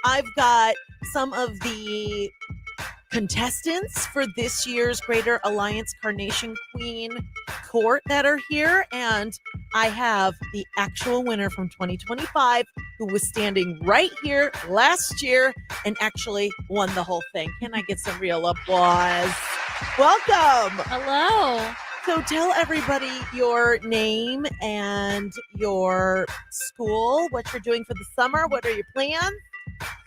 I've got some of the contestants for this year's Greater Alliance Carnation Queen Court that are here, and I have the actual winner from 2025 who was standing right here last year and actually won the whole thing. Can I get some real applause? Welcome. Hello. So tell everybody your name and your school, what you're doing for the summer, what are your plans?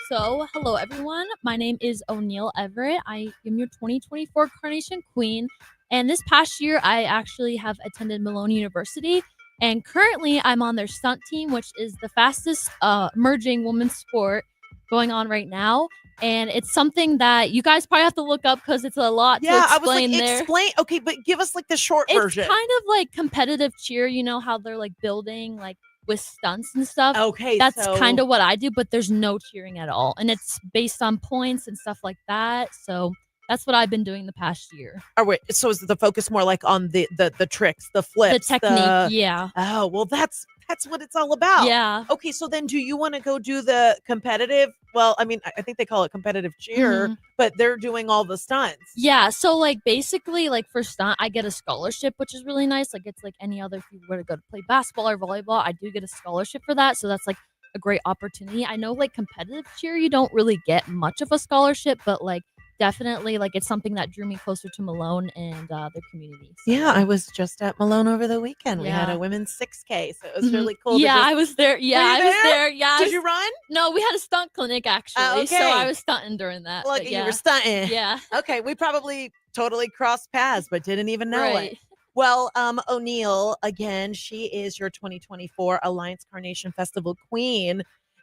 So, hello everyone. My name is O'Neill Everett. I am your 2024 Carnation Queen. And this past year, I actually have attended Malone University. And currently, I'm on their stunt team, which is the fastest emerging women's sport going on right now. And it's something that you guys probably have to look up because it's a lot to explain I was like, there. explain. Okay, but give us like the short version. It's kind of like competitive cheer. You know how they're like building like with stunts and stuff. Okay, that's so kind of what I do, but there's no cheering at all, and it's based on points and stuff like that. So that's what I've been doing the past year. Oh, wait, so is the focus more like on the tricks, the flips, the technique? Yeah. Oh, well, that's what it's all about. Yeah. Okay, so then do you want to go do the competitive? Well, I mean, I think they call it competitive cheer, but they're doing all the stunts. Yeah, so like basically like for stunt, I get a scholarship, which is really nice. Like it's like any other, if you were to go to play basketball or volleyball, I do get a scholarship for that. So that's like a great opportunity. I know like competitive cheer, you don't really get much of a scholarship, but like definitely like it's something that drew me closer to Malone and their community. So, yeah, I was just at Malone over the weekend. We had a women's 6K, so it was really cool. Yeah, I was there. Yeah, I was there. Yeah. Did you run? No, we had a stunt clinic actually, so I was stunting during that. Look, you were stunting. Yeah. Okay, we probably totally crossed paths, but didn't even know it. Well, O'Neill, again, she is your 2024 Alliance Carnation Festival Queen.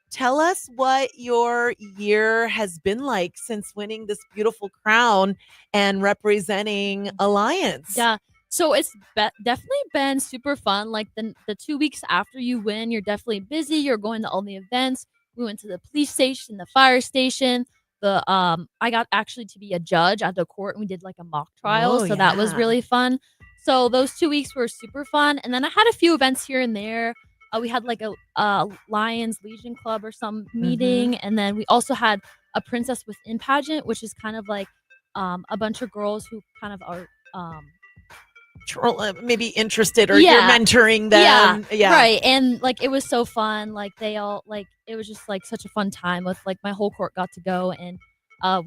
Tell us what your year has been like since winning this beautiful crown and representing Alliance. Yeah. So it's definitely been super fun. Like the 2 weeks after you win, you're definitely busy. You're going to all the events. We went to the police station, the fire station. I got actually to be a judge at the court, and we did like a mock trial. So that was really fun. So those 2 weeks were super fun. And then I had a few events here and there. We had like a Lions Legion Club or some meeting, and then we also had a Princess Within pageant, which is kind of like a bunch of girls who kind of are maybe interested, or you're mentoring them. Yeah, right. And like it was so fun. Like they all like it was just like such a fun time with like my whole court got to go, and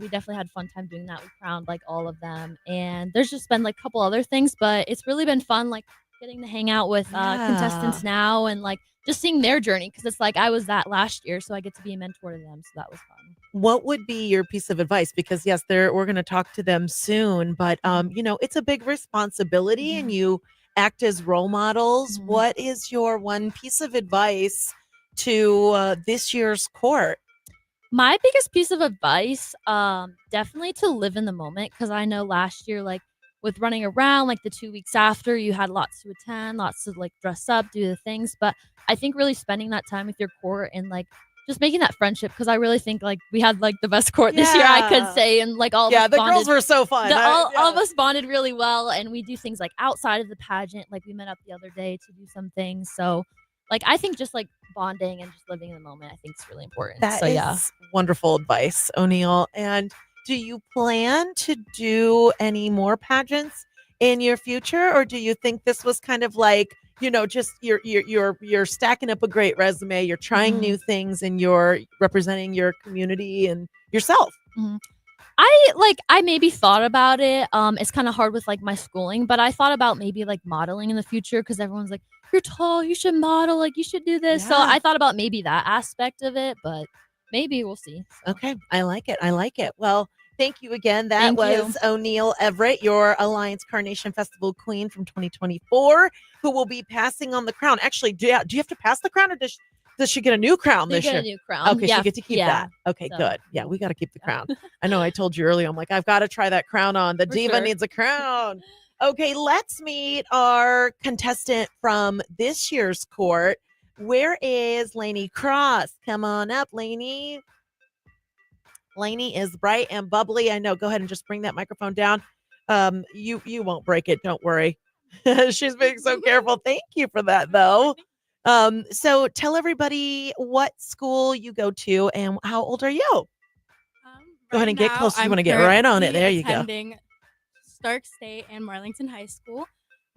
we definitely had a fun time doing that. We crowned like all of them, and there's just been like a couple other things, but it's really been fun. Like getting to hang out with contestants now and like just seeing their journey, because it's like I was that last year, so I get to be a mentor to them, so that was fun. What would be your piece of advice? Because yes, we're going to talk to them soon, but you know, it's a big responsibility and you act as role models. What is your one piece of advice to this year's court? My biggest piece of advice, definitely to live in the moment, because I know last year, like with running around, like the 2 weeks after, you had lots to attend, lots to like dress up, do the things. But I think really spending that time with your court and like just making that friendship, because I really think like we had like the best court this year, I could say, and like all of us the girls were so fun. All of us bonded really well, and we do things like outside of the pageant. Like we met up the other day to do some things. So like I think just like bonding and just living in the moment, I think is really important. That is wonderful advice, O'Neill. And do you plan to do any more pageants in your future, or do you think this was kind of like, you know, just you're stacking up a great resume, you're trying new things, and you're representing your community and yourself? I maybe thought about it. It's kind of hard with like my schooling, but I thought about maybe like modeling in the future, because everyone's like, you're tall, you should model, like you should do this. So I thought about maybe that aspect of it, but maybe we'll see. Okay, I like it. Well, thank you again. That was O'Neill Everett, your Alliance Carnation Festival Queen from 2024, who will be passing on the crown. Actually, do you have to pass the crown, or does she get a new crown this year? Get a new crown. Okay, she gets to keep that. Okay, good. Yeah, we got to keep the crown. I know I told you earlier, I'm like, I've got to try that crown on. The diva needs a crown. Okay, let's meet our contestant from this year's court. Where is Lainey Cross? Come on up, Lainey. Lainey is bright and bubbly. I know. Go ahead and just bring that microphone down. You won't break it. Don't worry. She's being so careful. Thank you for that, though. So tell everybody what school you go to and how old are you? Go ahead Right and get now, closer. You I'm want to get right on it. currently There you go. attending Stark State and Marlington High School,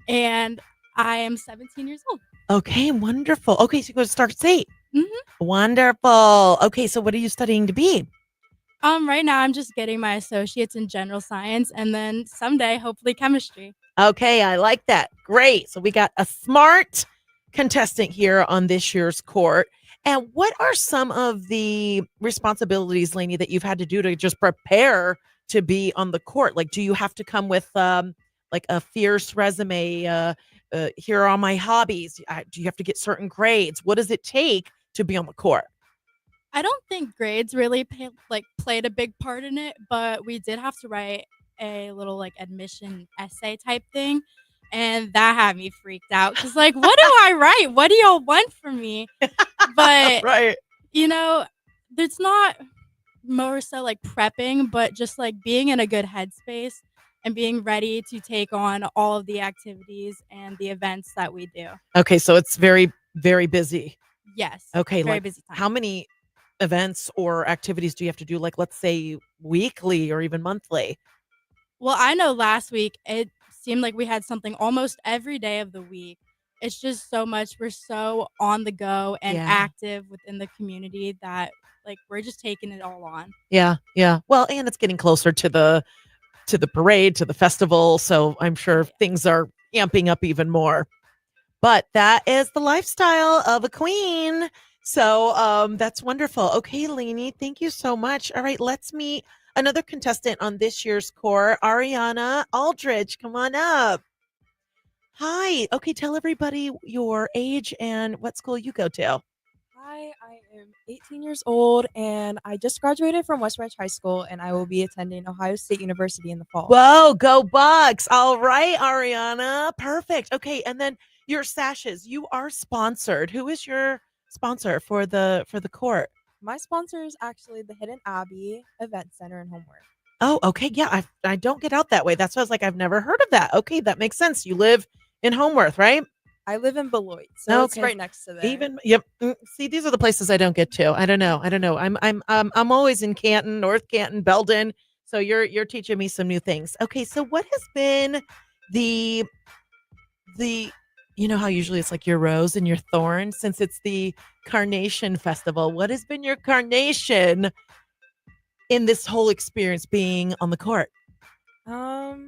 and I am 17 years old. Okay, wonderful. Okay, so you go to Stark State. hmm Wonderful. Okay, so what are you studying to be? Right now, I'm just getting my associates in general science, and then someday, hopefully, chemistry. Okay, I like that. Great. So we got a smart contestant here on this year's court. And what are some of the responsibilities, Lainey, that you've had to do to just prepare to be on the court? Like, do you have to come with like a fierce resume? Here are all my hobbies. Do you have to get certain grades? What does it take to be on the court? I don't think grades really played a big part in it, but we did have to write a little like admission essay type thing, and that had me freaked out because what do I write? What do y'all want from me? But Right. you know, it's not more so like prepping, but just like being in a good headspace and being ready to take on all of the activities and the events that we do. Okay, so it's very, very busy. Yes, Okay, very like busy how time. many events or activities do you have to do? Like, let's say weekly or even monthly? Well, I know last week it seemed like we had something almost every day of the week. It's just so much. We're so on the go and Yeah. active within the community that we're just taking it all on. Yeah. Yeah. Well, and it's getting closer to the parade, to the festival, so I'm sure Yeah. things are amping up even more. But that is the lifestyle of a queen. So that's wonderful. Okay, Lainey, thank you so much. All right, let's meet another contestant on this year's core, Ariana Aldridge. Come on up. Hi. Okay, tell everybody your age and what school you go to. Hi, I am 18 years old and I just graduated from West Branch High School and I will be attending Ohio State University in the fall. Whoa, go Bucks. All right, Ariana. Perfect. Okay, and then your sashes. You are sponsored. Who is your sponsor for the court? My sponsor is actually the Hidden Abbey Event Center in Homework. Oh, okay. Yeah, I don't get out that way. That's why I was like, I've never heard of that. Okay, that makes sense. You live in Homeworth, right? I live in Beloit, so it's Okay. right next to there. Even yep. See, these are the places I don't get to. I don't know. I don't know. I'm always in Canton, North Canton, Belden. So you're teaching me some new things. Okay, so what has been the the you know how usually it's like your rose and your thorn since it's the Carnation Festival. What has been your carnation in this whole experience being on the court? Um,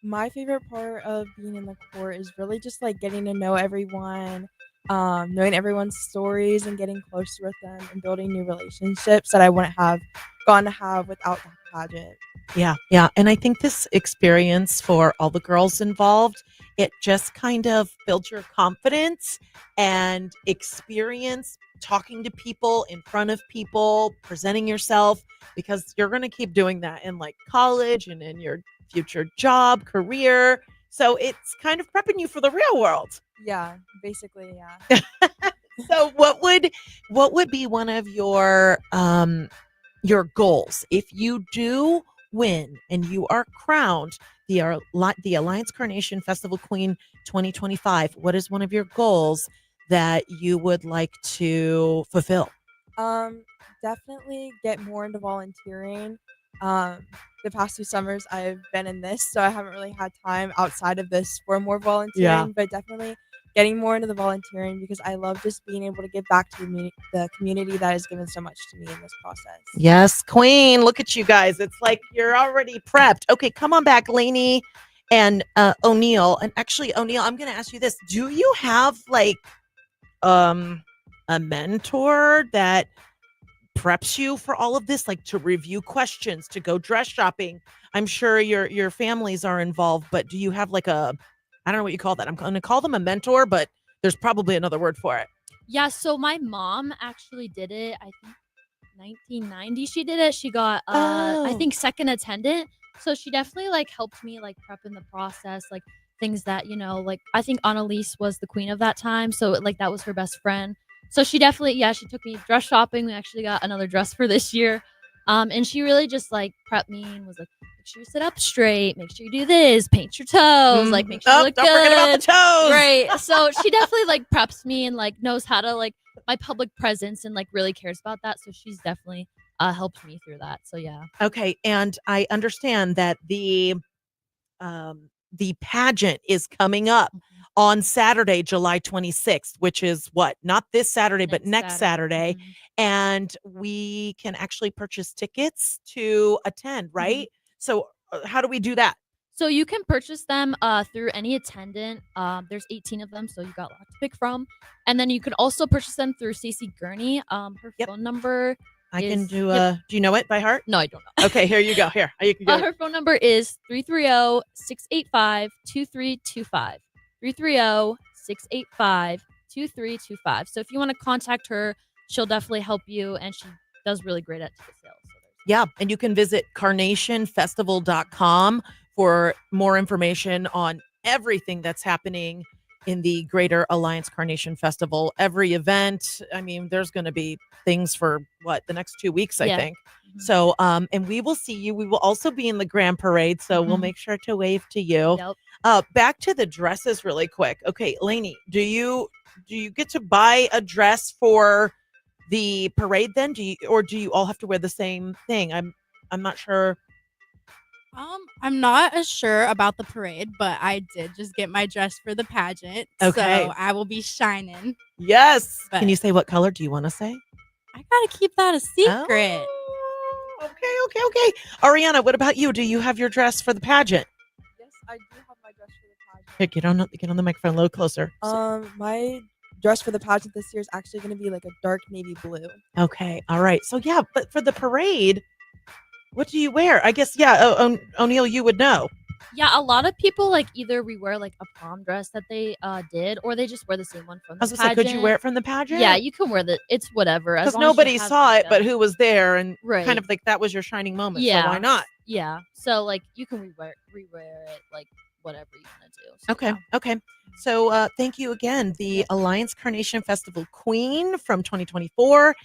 my favorite part of being in the court is really just like getting to know everyone, knowing everyone's stories and getting closer with them and building new relationships that I wouldn't have gone to have without the pageant. Yeah, yeah. And I think this experience for all the girls involved, it just kind of builds your confidence and experience talking to people in front of people, presenting yourself, because you're going to keep doing that in like college and in your future job, career. So it's kind of prepping you for the real world. Yeah, basically, yeah. So what would be one of your goals if you do win and you are crowned the Alliance Carnation Festival Queen 2025? What is one of your goals that you would like to fulfill? Um, Definitely get more into volunteering. Um, the past 2 summers I've been in this, so I haven't really had time outside of this for more Yeah. volunteering, but definitely getting more into the volunteering because I love just being able to give back to the community that has given so much to me in this process. Yes, Queen. Look at you guys. It's like you're already prepped. Okay, come on back, Lainey and O'Neill. And actually, O'Neill, I'm going to ask you this: do you have like um a mentor that preps you for all of this, like to review questions, to go dress shopping? I'm sure your families are involved, but do you have like a, I don't know what you call that. I'm going to call them a mentor, but there's probably another word for it. Yeah, so my mom actually did it. I think 1990 she did it. She got I Oh, think second attendant. So she definitely like helped me like prep in the process, like things that, like I think Annalise was the queen of that time. So like that was her best friend. So she definitely, yeah, she took me dress shopping. We actually got another dress for this year. And she really just like prepped me and was like, make sure you sit up straight, make sure you do this, paint your toes, like make sure you look don't good. forget about the toes. Right. So she definitely like preps me and like knows how to like my public presence and like really cares about that. So she's definitely helped me through that. So yeah. Okay, and I understand that the pageant is coming up on Saturday, July 26th, which is what? Not this Saturday, but next Saturday. Mhm. And we can actually purchase tickets to attend, right? So how do we do that? So you can purchase them through any attendant. There's 18 of them, so you got a lot to pick from. And then you can also purchase them through Stacey Gurney. Her Yep. phone number I can is do yep. do you know it by heart? No, I don't know. Okay, here you go. Here. You can go. Her phone number is 330-685-2325. 330-685-2325. So if you want to contact her, she'll definitely help you, and she does really great at ticket sales. Yeah, and you can visit carnationfestival.com for more information on everything that's happening in the Greater Alliance Carnation Festival. Every event, I mean, there's going to be things for the next 2 weeks, I think. So, and we will see you. We will also be in the Grand Parade, so we'll make sure to wave to you. Yep. Back to the dresses really quick. Okay, Lainey, do you get to buy a dress for the parade then? Do you all have to wear the same thing? I'm not sure. I'm not as sure about the parade, but I did just get my dress for the pageant. Okay. So I will be shining. Yes. But Can you say what color do you want to say? I gotta keep that a secret. Oh, okay. Ariana, what about you? Do you have your dress for the pageant? Yes, I do have my dress for the pageant. Here, get on the microphone a little closer. My dress for the pageant this year is actually going to be like a dark navy blue. Okay. All right. So yeah, but for the parade, what do you wear? I guess O'Neill, you would know. Yeah, a lot of people like either we wear like a prom dress that they did, or they just wear the same one from the I was pageant. gonna say, could you wear it from the pageant? Yeah, you can wear it's whatever. Because nobody saw it, but who was there, and Right. kind of like that was your shining moment. Yeah. So why not? Yeah. So like you can rewear it like whatever you want to do. So, Okay. yeah. Okay. So thank you again, the Alliance Carnation Festival Queen from 2024,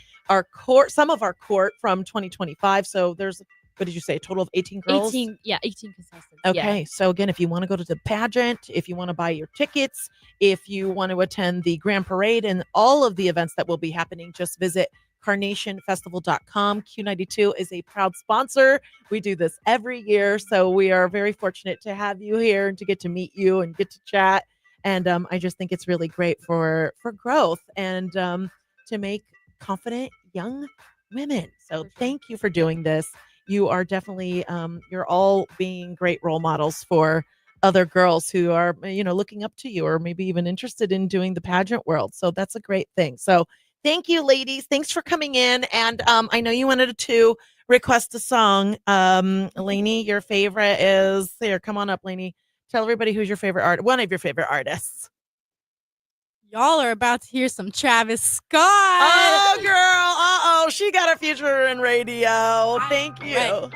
some of our court from 2025. So there's, what did you say, a total of 18 girls? 18 contestants. Okay. Yeah. So again, if you want to go to the pageant, if you want to buy your tickets, if you want to attend the Grand Parade and all of the events that will be happening, just visit carnationfestival.com. Q92 is a proud sponsor. We do this every year, so we are very fortunate to have you here and to get to meet you and get to chat. And I just think it's really great for growth and to make confident young women. So thank you for doing this. You are definitely you're all being great role models for other girls who are looking up to you or maybe even interested in doing the pageant world. So that's a great thing. So thank you, ladies. Thanks for coming in. And I know you wanted to request a song. Lainey, your favorite is here. Come on up, Lainey. Tell everybody who's your favorite one of your favorite artists. Y'all are about to hear some Travis Scott. Oh, girl. She got a future in radio. Thank you. Right.